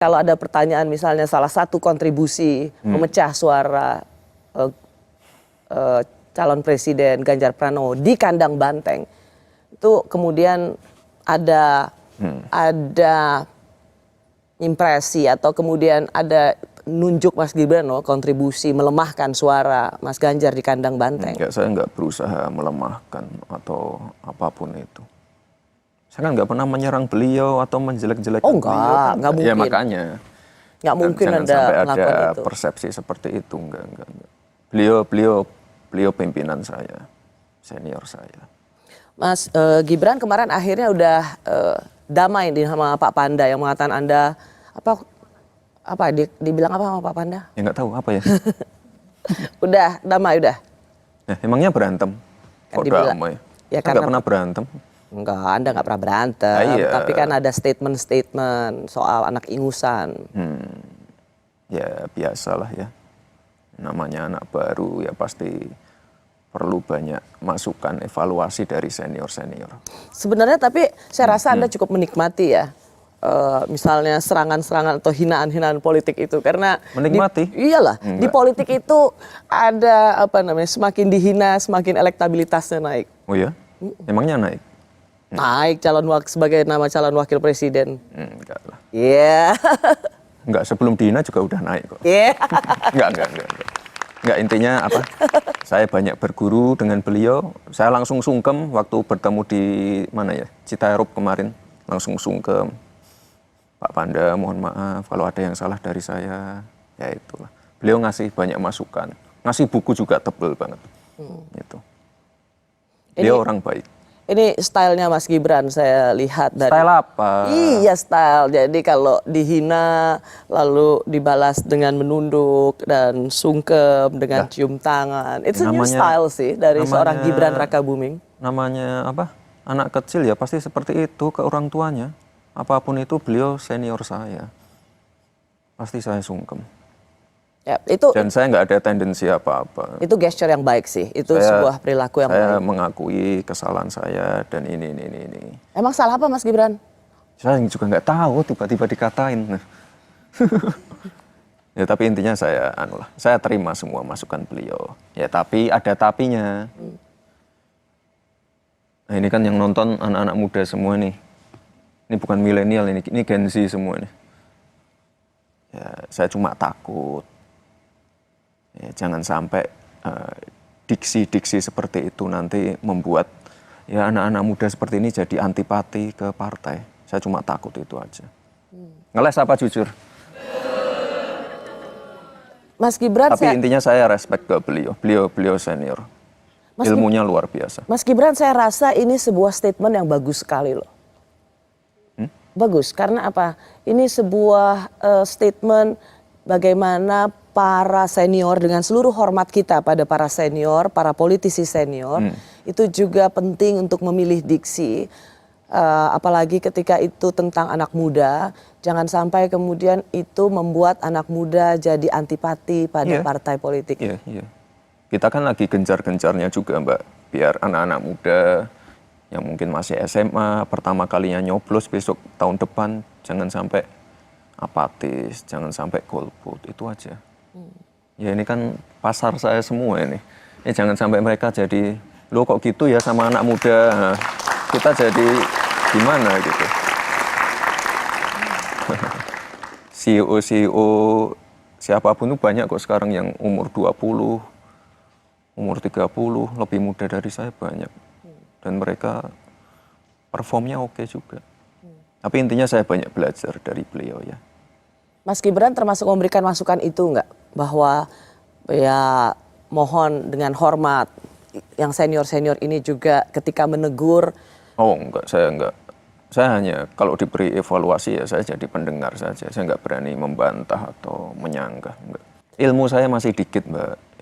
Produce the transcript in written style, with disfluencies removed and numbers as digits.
Kalau ada pertanyaan misalnya salah satu kontribusi memecah suara calon presiden Ganjar Pranowo di kandang Banteng, itu kemudian ada impresi atau kemudian ada nunjuk Mas Gibran kontribusi melemahkan suara Mas Ganjar di kandang Banteng. Enggak, saya nggak berusaha melemahkan atau apapun itu. Saya kan nggak pernah menyerang beliau atau menjelek-jelekan beliau. Nggak mungkin. Ya makanya. Nggak mungkin jangan ada sampai melakukan ada itu. persepsi seperti itu, enggak. Beliau pimpinan saya, senior saya. Mas Gibran kemarin akhirnya udah damai sama Pak Panda yang mengatakan Anda dibilang apa sama Pak Panda? Ya nggak tahu apa ya. Udah damai udah. Nah, emangnya berantem? Kan Kok dibilang, damai? ya Saya karena nggak pernah berantem. Enggak, Anda nggak pernah berantem, Iya. tapi kan ada statement-statement soal anak ingusan. Ya biasalah ya. Namanya anak baru ya pasti perlu banyak masukan, evaluasi dari senior-senior. Sebenarnya tapi saya rasa Anda cukup menikmati ya. Misalnya serangan-serangan atau hinaan-hinaan politik itu karena Menikmati? Iyalah, di politik itu ada semakin dihina semakin elektabilitasnya naik. Oh ya? Emangnya naik? Naik sebagai nama calon wakil presiden. Enggak lah. Iya. Enggak, sebelum dihina juga udah naik kok. Iya. Enggak. Enggak, intinya apa? Saya banyak berguru dengan beliau. Saya langsung sungkem waktu bertemu di mana ya? Citarup kemarin. Langsung sungkem. Pak Panda, mohon maaf kalau ada yang salah dari saya. Ya itulah. Beliau ngasih banyak masukan. Ngasih buku juga tebel banget. Gitu. Beliau orang baik. Ini stylenya Mas Gibran saya lihat dari. Style apa? Iya style. Jadi kalau dihina lalu dibalas dengan menunduk dan sungkem dengan cium tangan. It's a new style sih dari seorang Gibran Rakabuming. Namanya apa? Anak kecil ya pasti seperti itu ke orang tuanya. Apapun itu beliau senior saya. Pasti saya sungkem. Ya, itu. Dan saya nggak ada tendensi apa-apa. Itu gesture yang baik sih. Itu sebuah perilaku yang baik. Saya mengakui kesalahan saya dan ini. Emang salah apa Mas Gibran? Saya juga nggak tahu, tiba-tiba dikatain. Ya tapi intinya saya terima semua masukan beliau. Ya tapi ada tapinya. Nah ini kan yang nonton anak-anak muda semua nih. Ini bukan milenial ini Gen Z semua nih. Ya saya cuma takut. Ya, jangan sampai diksi-diksi seperti itu nanti membuat ya anak-anak muda seperti ini jadi antipati ke partai. Saya cuma takut itu aja. Ngeles apa jujur? Mas Gibran. Tapi intinya saya respect ke beliau. Beliau senior. Ilmunya luar biasa. Mas Gibran, saya rasa ini sebuah statement yang bagus sekali loh. Bagus karena apa? Ini sebuah statement bagaimana para senior dengan seluruh hormat kita pada para senior, para politisi senior, itu juga penting untuk memilih diksi. Apalagi ketika itu tentang anak muda, jangan sampai kemudian itu membuat anak muda jadi antipati pada partai politik. Iya. Kita kan lagi gencar-gencarnya juga Mbak, biar anak-anak muda yang mungkin masih SMA, pertama kalinya nyoblos besok tahun depan, jangan sampai apatis, jangan sampai golput, itu aja. Ya ini kan pasar saya semua ini. Jangan sampai mereka jadi, lo kok gitu ya sama anak muda, nah, kita jadi gimana gitu. CEO siapapun itu banyak kok sekarang yang umur 20, umur 30, lebih muda dari saya banyak. Dan mereka performnya oke juga. Tapi intinya saya banyak belajar dari beliau ya. Mas Gibran termasuk memberikan masukan itu enggak? Bahwa ya mohon dengan hormat yang senior-senior ini juga ketika menegur. Oh enggak, saya enggak. Saya hanya kalau diberi evaluasi ya saya jadi pendengar saja. Saya enggak berani membantah atau menyanggah. Enggak. Ilmu saya masih dikit Mbak.